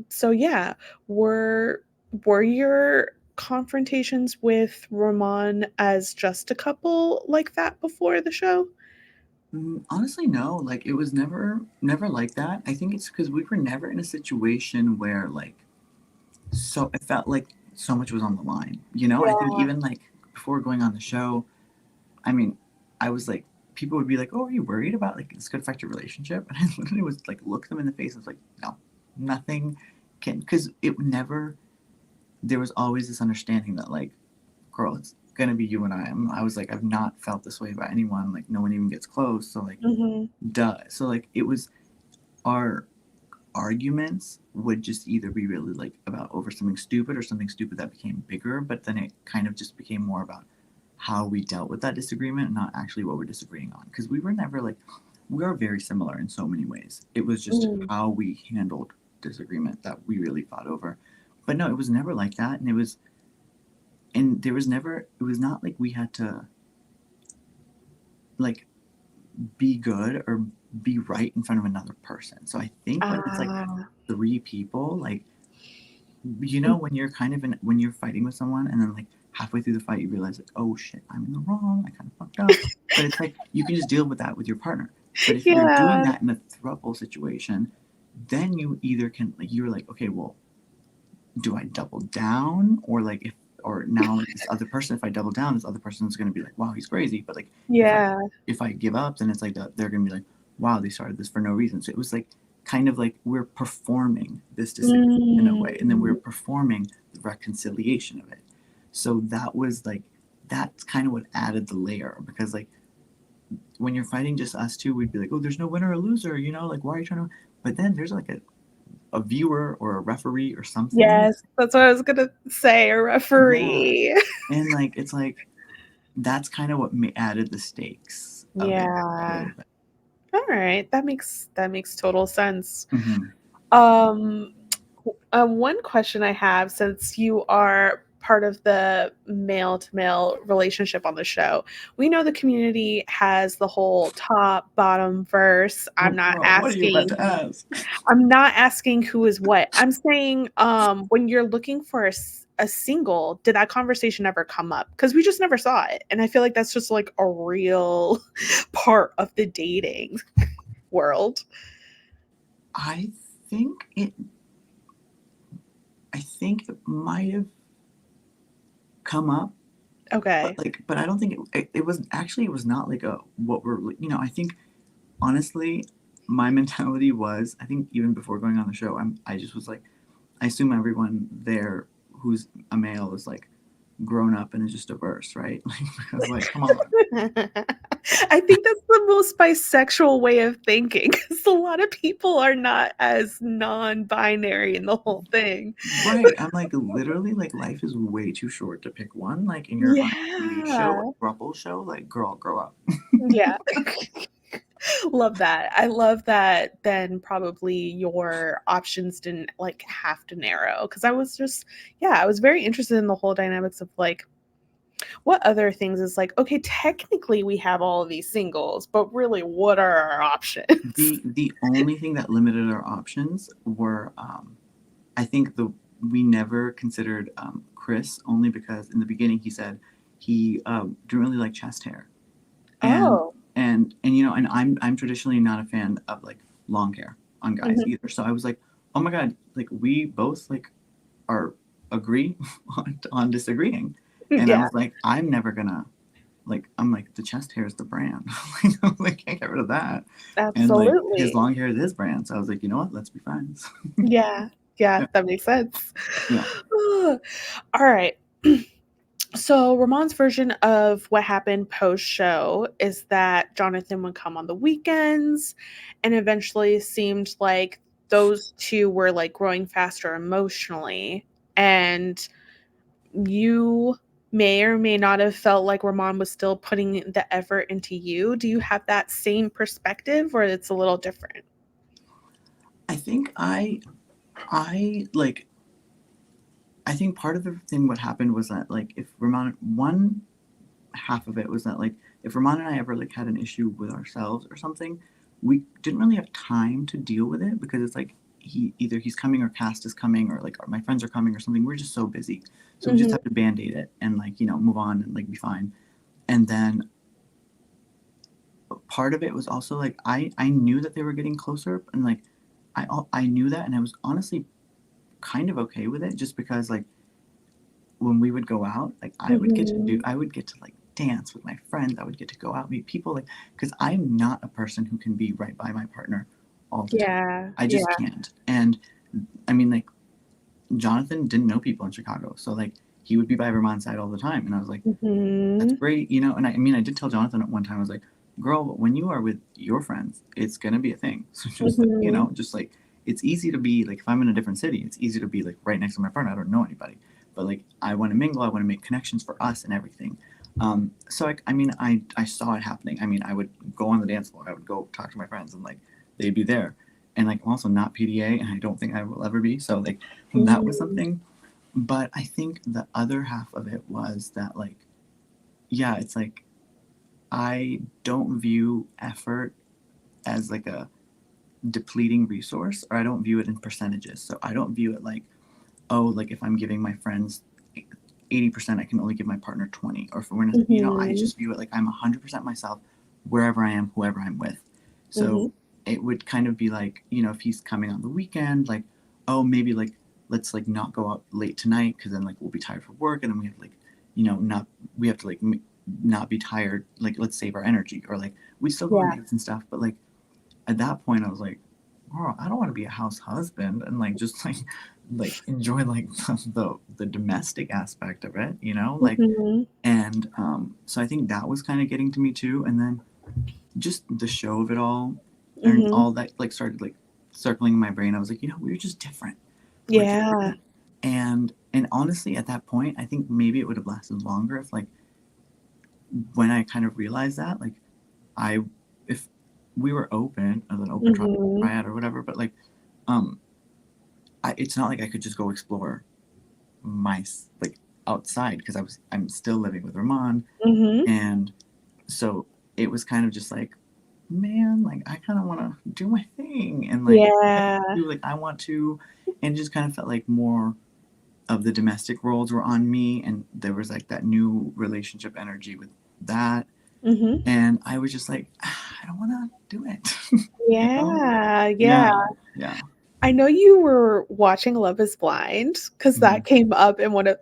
So yeah, were were your confrontations with Ramon as just a couple like that before the show? Honestly, no. Like it was never like that. I think it's because we were never in a situation where like so it felt like so much was on the line. You know, I think Yeah. even like before going on the show, I mean, I was like, people would be like, "Oh, are you worried about like this could affect your relationship?" And I literally was like, look them in the face. I was like, "No, nothing can," because it never. There was always this understanding that like, girl, it's gonna be you and I. I was like, I've not felt this way about anyone. Like, no one even gets close. So like, Mhm. duh. So like, it was our arguments would just either be really like about over something stupid or something stupid that became bigger, but then it kind of just became more about how we dealt with that disagreement, not actually what we're disagreeing on. Because we were never like, we are very similar in so many ways. It was just Mm. how we handled disagreement that we really fought over. But no, it was never like that. And there was never, it was not like we had to like be good or be right in front of another person. So I think when it's like Ah. three people, like, you Mm. know, when you're kind of in, when you're fighting with someone and then like halfway through the fight you realize like, oh shit, I'm in the wrong, I kind of fucked up. But it's like you can just deal with that with your partner. But if you're doing Yeah. that in a throuple situation, then you either can like, you're like, okay, well, do I double down, or like if, or now like this other person, if I double down, this other person's gonna be like, wow, he's crazy. But like if I Yeah. if I give up, then it's like they're gonna be like, wow, they started this for no reason. So it was like kind of like we're performing this disagreement in a way, and then we're Mm. performing the reconciliation of it. So that was like, that's kind of what added the layer, because like when you're fighting just us two, we'd be like, oh, there's no winner or loser, you know, like why are you trying to, but then there's like a viewer or a referee or something. Yes, that's what I was gonna say, a Yeah. referee. And like it's like that's kind of what added the stakes of it a Yeah. little bit. Alright, that makes total sense. Mm-hmm. Um, one question I have, since you are part of the male to male relationship on the show, we know the community has the whole top bottom verse. Oh, girl, what are you about to ask? I'm not asking who is what. I'm saying, when you're looking for a single, did that conversation ever come up? Because we just never saw it, and I feel like that's just like a real part of the dating world. I think it. I think it might have come up, but Okay. like, but I don't think it was actually. It was not like a what we're. You know, I think honestly, my mentality was. I think even before going on the show, I just was like, I assume everyone there who's a male is like grown up and is just diverse, right? Like because like, come on. I think that's the most bisexual way of thinking, because a lot of people are not as non-binary in the whole thing. Right. I'm like, literally, like, life is way too short to pick one. Like, and you're on a TV show, Yeah. a Thruple show, like, girl, grow up. Yeah. Love that. I love that then probably your options didn't like have to narrow, because I was just, yeah, I was very interested in the whole dynamics of like what other things is like, okay, technically we have all of these singles, but really what are our options? The only thing that limited our options were, I think we never considered Chris, only because in the beginning he said he didn't really like chest hair, and Oh. and you know, and I'm traditionally not a fan of like long hair on guys Mhm. either. So I was like, oh my god, like we both like are agree on disagreeing. And I Yeah, was like, I'm never gonna like, I'm like, the chest hair is the brand. Like, I'm like, can't get rid of that. And like his absolutely. long hair is his brand. So I was like, you know what? Let's be friends. Yeah, yeah, Yeah. that makes sense. Yeah. All right. So Ramon's version of what happened post show is that Jonathan would come on the weekends, and eventually seemed like those two were like growing faster emotionally. And you may or may not have felt like Ramon was still putting the effort into you. Do you have that same perspective, or it's a little different? I think I like, I think part of the thing what happened was that like if Ramon, one half of it was that like if Ramon and I ever like had an issue with ourselves or something, we didn't really have time to deal with it because it's like he's coming or cast is coming or like my friends are coming or something. We're just so busy, so we just Mhm. have to band-aid it and like move on and like be fine. And then part of it was also like I knew that they were getting closer, and like I knew that, and I was honestly kind of okay with it, just because like when we would go out, like Mhm. I would get to like dance with my friends. I would get to go out, meet people, like, because I'm not a person who can be right by my partner all the time. Yeah. I just Yeah. can't. And I mean, like, Jonathan didn't know people in Chicago, so like he would be by Vermont's side all the time, and I was like, that's Mhm. great, you know. And I mean, I did tell Jonathan at one time, I was like, girl, when you are with your friends, it's gonna be a thing. So just like, Mhm. just like it's easy to be like, if I'm in a different city, it's easy to be like right next to my partner. I don't know anybody, but like I want to mingle, I want to make connections for us and everything. So I mean, I saw it happening. I mean, I would go on the dance floor, I would go talk to my friends, and like they'd be there. And like I'm also not PDA, and I don't think I will ever be. So like that was Mhm. something. But I think the other half of it was that like, yeah, it's like I don't view effort as like a depleting resource, or I don't view it in percentages. So I don't view it like, oh, like if I'm giving my friends 80%, I can only give my partner 20. Or if we're in I Mhm. just view it like I'm 100% myself wherever I am, whoever I'm with. So Mhm. it would kind of be like, if he's coming on the weekend, like, oh, maybe like let's like not go out late tonight, because then like we'll be tired for work, and then we have like, not we have to like not be tired. Like let's save our energy, or like we still go on Yeah. dates and stuff, but like at that point I was like, girl, I don't want to be a house husband and like just like enjoy like the domestic aspect of it, like. Mhm. And so I think that was kind of getting to me too. And then just the show of it all, and Mhm. all that like started like circling in my brain. I was like, we're just different. We're Yeah. different. And honestly, at that point, I think maybe it would have lasted longer if like when I kind of realized that, like, I if we were open as an open Mhm. triad or whatever, but like um it's not like I could just go explore my like outside, because I'm still living with Rahman. Mhm. And so it was kind of just like, man, like I kind of want to do my thing, and like Yeah. do like I want to. And it just kind of felt like more of the domestic roles were on me, and there was like that new relationship energy with that. Mhm. And I was just like, I don't want to do it. Yeah. Yeah. Yeah, yeah. I know you were watching Love is Blind because Mm-hmm. that came up in one of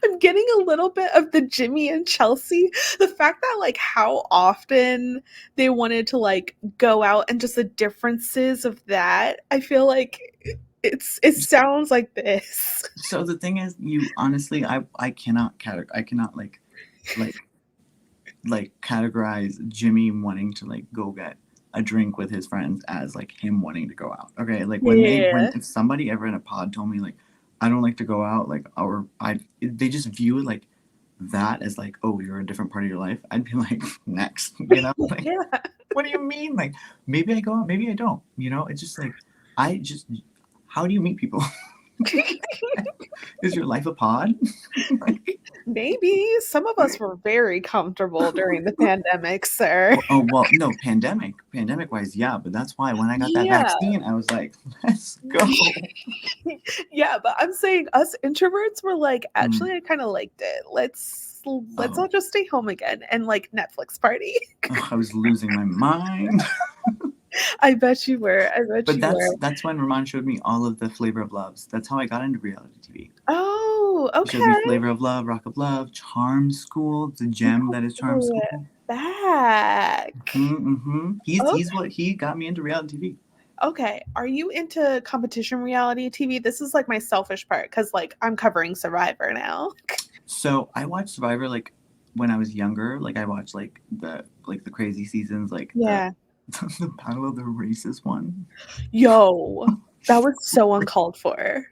I'm getting a little bit of the Jimmy and Chelsea. The fact that like how often they wanted to like go out and just the differences of that. I feel like it sounds like this. So the thing is, you honestly, I cannot I cannot like categorize Jimmy wanting to like go get a drink with his friends as like him wanting to go out. Okay, like when Yeah. if somebody ever in a pod told me like I don't like to go out, like, or they just view it like that as like, oh, you're a different part of your life, I'd be like, next, like, Yeah. what do you mean? Like, maybe I go out, maybe I don't. It's just like, I just, how do you meet people? Is your life a pod? Like, Maybe some of us were very comfortable during the pandemic, sir. oh well, no, pandemic wise, yeah, but that's why when I got that Yeah. vaccine, I was like, let's go. Yeah, but I'm saying us introverts were like, Mm. actually, I kind of liked it. Let's all Oh, just stay home again and like Netflix party. oh, I was losing my mind. I bet you were. I bet But you were. that's when Ramon showed me all of the Flavor of Loves. That's how I got into reality TV. Oh, He showed me okay. Flavor of Love, Rock of Love, Charm School, the You gem that is Charm brought it School. back. Mm-hmm. He's Okay. what he got me into reality TV. Okay. Are you into competition reality TV? This is like my selfish part because like I'm covering Survivor now. So I watched Survivor like when I was younger. Like I watched like the crazy seasons, like the Yeah. the Battle of the Races one. Yo, that was so uncalled for.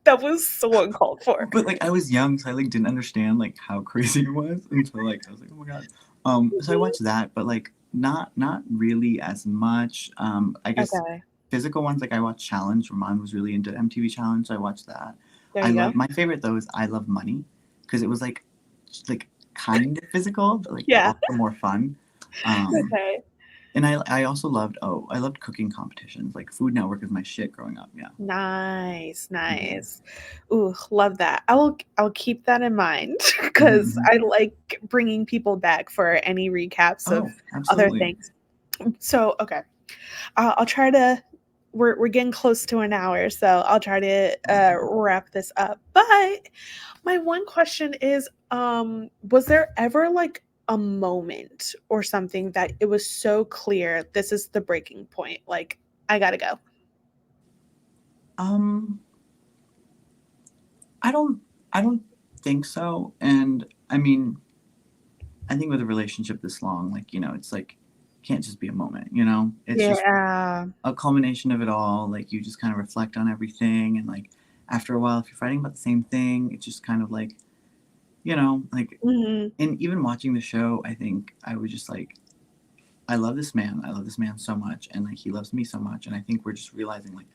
That was so uncalled for. But like I was young, so I like didn't understand like how crazy it was until like I was like, oh my god. So I Mhm. watched that, but like not really as much. I guess Okay. physical ones, like I watched Challenge. Ramon was really into MTV Challenge, so I watched that. There I you go. love my favorite though is I Love Money, because it was like kind of physical, but like Yeah. also more fun. Um, Okay. And I also loved, I loved cooking competitions. Like Food Network is my shit growing up. Yeah. Nice, Hmm. nice. Ooh, love that. I'll keep that in mind Hmm. because Hmm. I like bringing people back for any recaps of Oh, other absolutely. things. So, okay. I'll try to we're getting close to an hour, so I'll try to wrap this up. But my one question is, was there ever like a moment or something that it was so clear this is the breaking point? Like, I gotta go. Um, I don't, I don't think so. And I mean, I think with a relationship this long, like, it's like, can't just be a moment, It's just Yeah. a culmination of it all. Like, you just kind of reflect on everything. And like, after a while, if you're fighting about the same thing, it's just kind of like, like, Mhm. and even watching the show, I think I was just like, I love this man. I love this man so much. And like, he loves me so much. And I think we're just realizing like,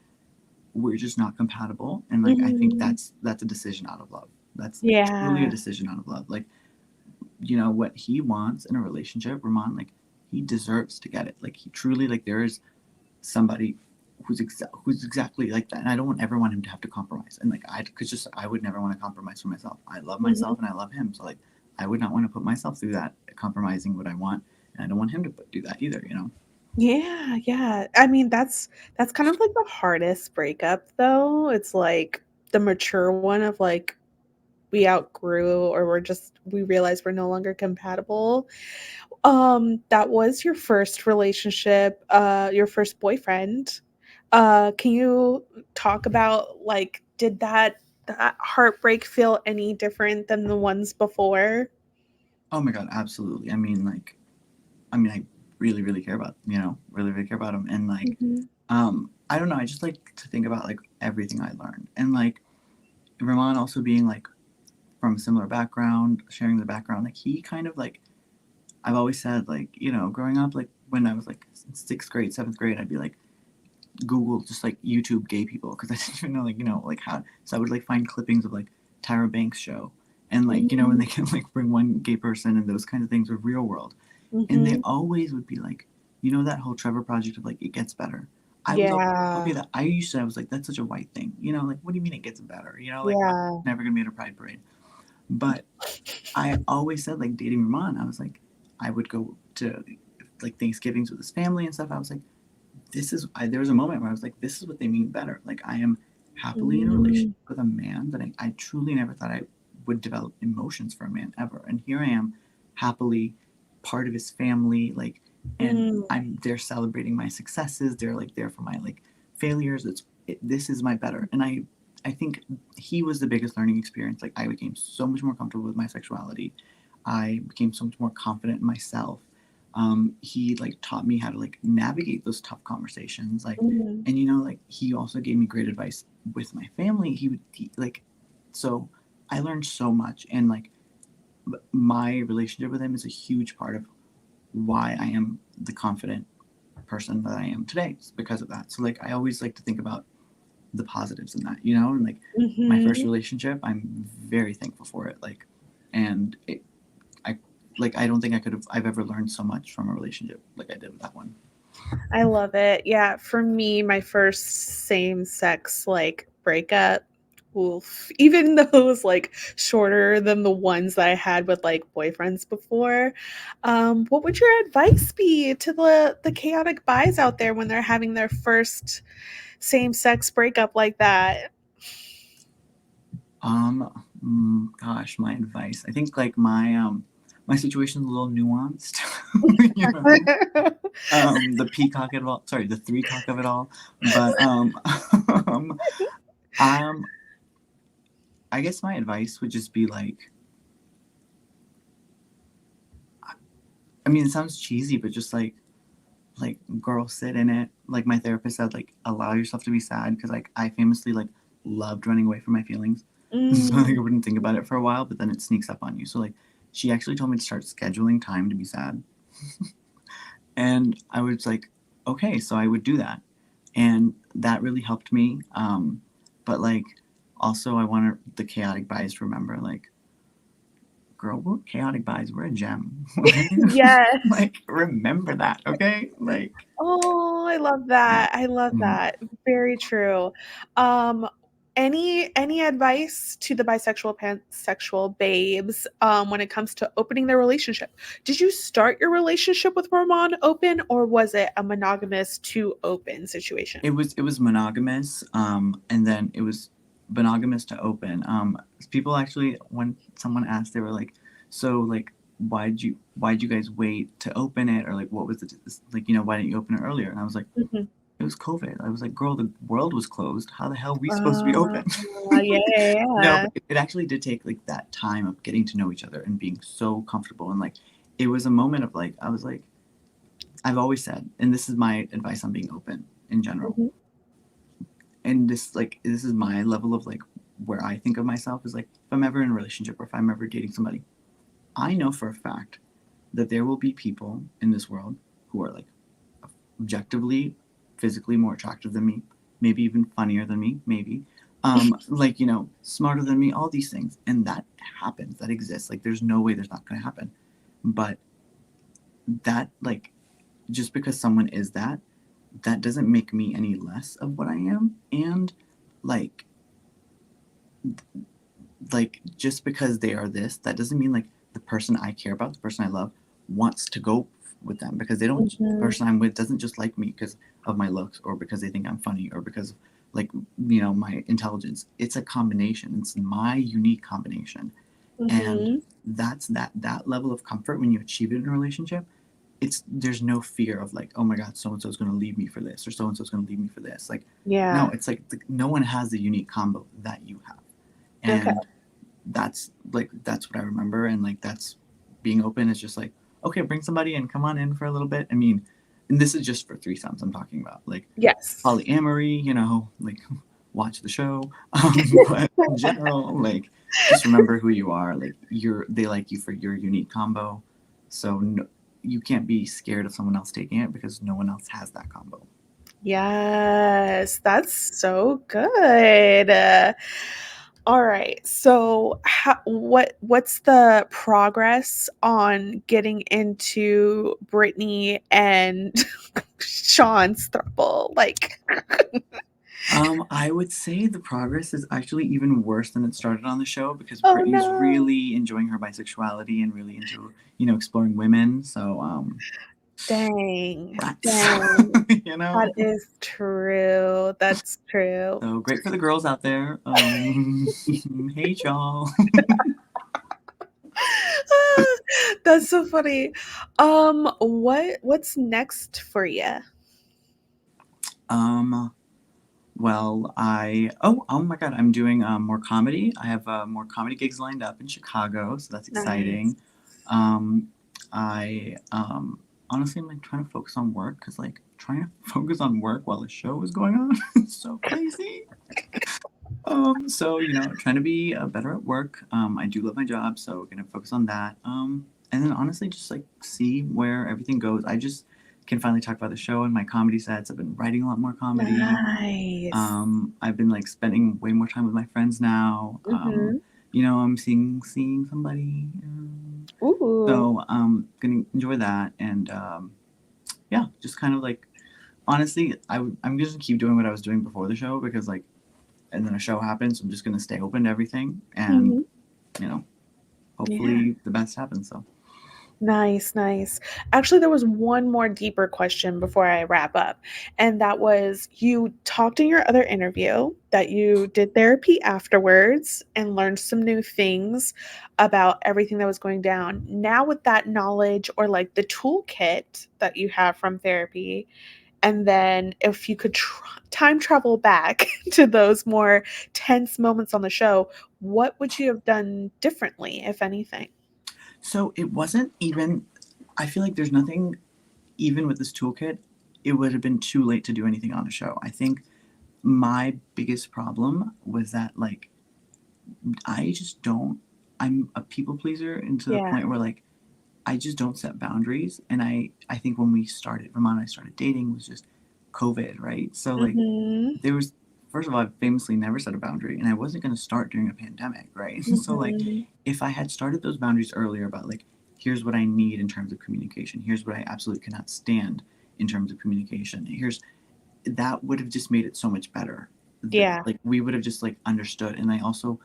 we're just not compatible. And like, I think Mhm. that's a decision out of love. That's truly a Yeah. decision out of love. Like, what he wants in a relationship, Ramon, like, he deserves to get it. Like, he truly, like, there is somebody who's exactly like that. And I don't ever want him to have to compromise. And like, I would never want to compromise for myself. I love Mhm. myself and I love him. So like, I would not want to put myself through that, compromising what I want. And I don't want him to do that either. Yeah, yeah. I mean, that's kind of like the hardest breakup though. It's like the mature one of like we outgrew or we realized we're no longer compatible. That was your first relationship, your first boyfriend. Can you talk about like did that heartbreak feel any different than the ones before? Oh my God, absolutely. I really, really care about, really, really care about him. And like, Mhm. I don't know. I just like to think about like everything I learned. And like, Ramon also being like from a similar background, sharing the background, like he kind of like, I've always said like, growing up, like when I was like sixth grade, seventh grade, I'd be like, Google just like YouTube gay people because I didn't even know like, like how. So I would like find clippings of like Tyra Banks show, and like, when Mhm. they can like bring one gay person and those kinds of things of real world. And they Mhm. always would be like, that whole Trevor project of like, it gets better. I was always like, okay, Yeah. I was like, that's such a white thing. Like, what do you mean it gets better? Like, I'm Yeah. never going to be at a pride parade. But I always said, like, dating Ramon, I was like, I would go to like Thanksgivings with his family and stuff. I was like, there was a moment where I was like, this is what they mean better. Like, I am happily in a relationship Mm. with a man that I truly never thought I would develop emotions for a man ever. And here I am, happily part of his family. Like, and Mm. they're celebrating my successes. They're like there for my like failures. This is my better. And I think he was the biggest learning experience. Like, I became so much more comfortable with my sexuality. I became so much more confident in myself. He like taught me how to like navigate those tough conversations, like, Mhm. and like he also gave me great advice with my family. Like, so I learned so much. And like, my relationship with him is a huge part of why I am the confident person that I am today. It's because of that. So like, I always like to think about the positives in that, and like, my first Mhm. relationship, I'm very thankful for it. Like, and I like, I don't think I've ever learned so much from a relationship like I did with that one. I love it. Yeah, for me, my first same-sex, like, breakup, oof, even though it was, like, shorter than the ones that I had with, like, boyfriends before, what would your advice be to the chaotic bis out there when they're having their first same-sex breakup like that? Gosh, my advice. I think like my situation's a little nuanced, you know. The peacock of it all. Sorry, the three cock of it all. But um, um, I guess my advice would just be like, I mean, it sounds cheesy, but just like girl, sit in it. Like my therapist said, like allow yourself to be sad because like I famously like loved running away from my feelings, so like Mm. I wouldn't think about it for a while, but then it sneaks up on you. So like she actually told me to start scheduling time to be sad, and I was like, okay, so I would do that, and that really helped me. But like also I want the chaotic bias to remember like girl, we're chaotic bis. We're a gem. Okay? Yes. Like, remember that, okay? Like, Oh, I love yeah. that. I love Mhm. that. Very true. Um, any advice to the bisexual, pansexual babes when it comes to opening their relationship? Did you start your relationship with Roman open, or was it a monogamous to open situation? It was monogamous, and then it was monogamous to open. People actually, when someone asked, they were like, "So, like, why'd you guys wait to open it, or like, what was it, like, why didn't you open it earlier?" And I was like, Mhm. "It was COVID." I was like, "Girl, the world was closed. How the hell are we supposed to be Uh, open?" yeah, yeah, No, yeah. but it actually did take like that time of getting to know each other and being so comfortable, and like, it was a moment of like, I was like, I've always said, and this is my advice on being open in general, Mhm, and this is my level of like where I think of myself is like, if I'm ever in a relationship or if I'm ever dating somebody, I know for a fact that there will be people in this world who are like objectively physically more attractive than me, maybe even funnier than me, maybe like, smarter than me, all these things, and that happens, that exists, like there's no way there's not going to happen. But that, like, just because someone is that, that doesn't make me any less of what I am. And like just because they are this, that doesn't mean like the person I care about, the person I love, wants to go with them, because they don't, the mhm, person I'm with doesn't just like me because of my looks or because they think I'm funny or because of like, my intelligence. It's a combination. It's my unique combination. And mhm. that's that level of comfort when you achieve it in a relationship. It's There's no fear of like, oh my god, so and so is going to leave me for this, or so and so is going to leave me for this. Like, no, Yeah. it's like no one has the unique combo that you have. Okay. And that's what I remember. And like, that's being open is just like, okay, bring somebody in, come on in for a little bit. I mean, and this is just for threesomes I'm talking about. Like Yes. polyamory, like, watch the show. But in general, like, just remember who you are. Like, they like you for your unique combo. So no, you can't be scared of someone else taking it because no one else has that combo. Yes, that's so good. All right. So, what's the progress on getting into Brittany and Sean's throuple? Like, I would say the progress is actually even worse than it started on the show, because oh Brittany's no, really enjoying her bisexuality and really into, exploring women. So, dang, rats, dang, you know. that is true. That's true. So great for the girls out there. Hey y'all. That's so funny. What's next for you? Um, well, oh my God, I'm doing more comedy. I have more comedy gigs lined up in Chicago, so that's Nice. exciting. I honestly, I'm like trying to focus on work, because like trying to focus on work while the show is going on is so crazy. So trying to be better at work. I do love my job, so gonna focus on that. And then honestly, just like see where everything goes. I just can finally talk about the show and my comedy sets. I've been writing a lot more comedy. Nice. I've been like spending way more time with my friends now. Mhm. I'm seeing somebody. Ooh. So gonna enjoy that. And yeah, just kind of like, honestly, I'm just gonna keep doing what I was doing before the show, because like, and then a show happens. So I'm just gonna stay open to everything, and Mhm. you know, Yeah. hopefully the best happens. So, Nice, nice. Actually, there was one more deeper question before I wrap up, and that was you talked in your other interview that you did therapy afterwards and learned some new things about everything that was going down. Now, with that knowledge or like the toolkit that you have from therapy, and then if you could time travel back to those more tense moments on the show, what would you have done differently, if anything? it wasn't even. I feel like there's nothing, even with this toolkit. It would have been too late to do anything on a show. I think my biggest problem was that like, I just don't. I'm a people pleaser, and to the Yeah. point where like, I just don't set boundaries. And I think when we started, Vermont and I started dating, was just COVID, right? So like, Mhm. there was first of all, I famously never set a boundary, and I wasn't going to start during a pandemic, right? So like, Mhm. if I had started those boundaries earlier about like, here's what I need in terms of communication, here's what I absolutely cannot stand in terms of communication, here's that would have just made it so much better. Yeah. Like we would have just like understood. And I also,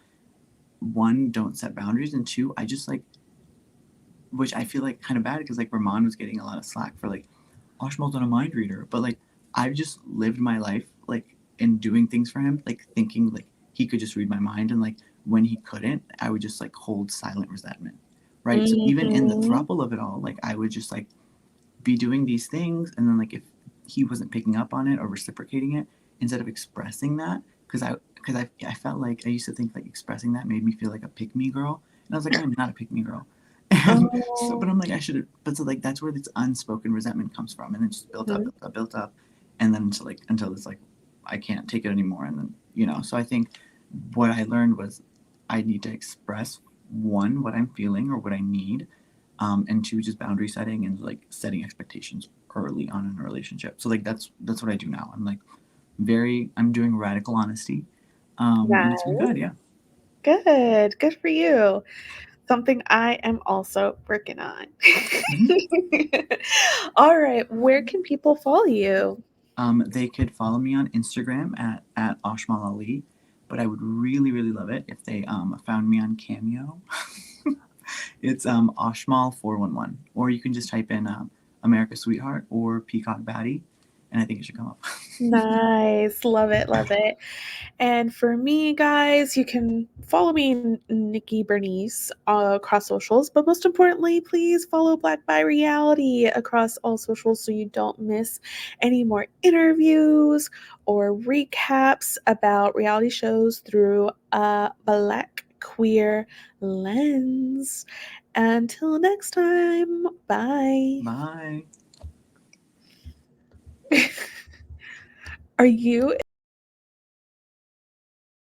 one, don't set boundaries, and two, I just like, which I feel like kind of bad because like Ramon was getting a lot of slack for like, Ashmal's not a mind reader, but like I've just lived my life like in doing things for him, like thinking like he could just read my mind, and like when he couldn't, I would just like hold silent resentment, right? So even in the Mhm. throuple of it all, like I would just like be doing these things, and then like if he wasn't picking up on it or reciprocating it, instead of expressing that, because I felt like I used to think like expressing that made me feel like a pick me girl, and I was like, I am not a pick me girl. And so, but Oh. I'm like, I should have, but so like that's where this unspoken resentment comes from, and then just built up, Mhm. built up, built up, and then until it's like I can't take it anymore, and then so I think what I learned was I need to express, one, what I'm feeling or what I need, and two, just boundary setting and like setting expectations early on in a relationship. So like that's what I do now. I'm doing radical honesty, and it's been Nice. good. Yeah. Good. Good for you. Something I am also working on. Mhm. All right. Where can people follow you? They could follow me on Instagram at Ashmal Ali, but I would really really love it if they found me on Cameo. It's Ashmal411, or you can just type in America Sweetheart or Peacock Baddie, and I think it should come up. Nice. Love it. Love it. And for me, guys, you can follow me, Nikki Bernice, across socials. But most importantly, please follow Black by Reality across all socials so you don't miss any more interviews or recaps about reality shows through a Black queer lens. Until next time, bye. Bye. Are you